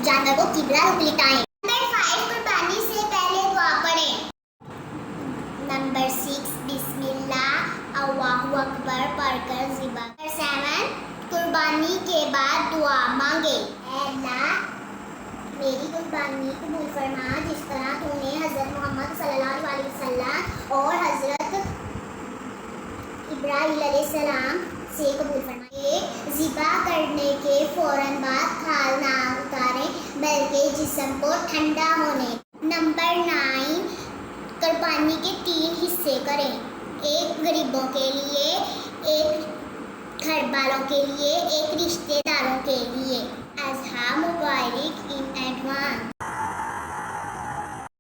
जानवर को किबला रुख लिटाएं। नंबर 5 कुर्बानी से पहले दुआ पढ़ें। नंबर 6 बिस्मिल्लाह अल्लाहु अकबर पढ़कर ज़िबा। नंबर 7 कुर्बानी के बाद दुआ मांगे। अल्लाह मेरी कुर्बानी कबूल फरमा जिस तरह तूने हज़रत मोहम्मद सल्लल्लाहु अलैहि वसल्लम और हज़रत इब्राहीम अलैहिस्सलाम से कबूल फरमाए। ज़िबा करने के फ़ौरन बाद खाल ना उतारें बल्कि जिस्म को ठंडा होने। नंबर 9 कुर्बानी के 3 हिस्से करें, एक गरीबों के लिए, एक घर वालों के लिए, एक रिश्तेदारों के लिए। अज़हा मुबारक इन एडवांस।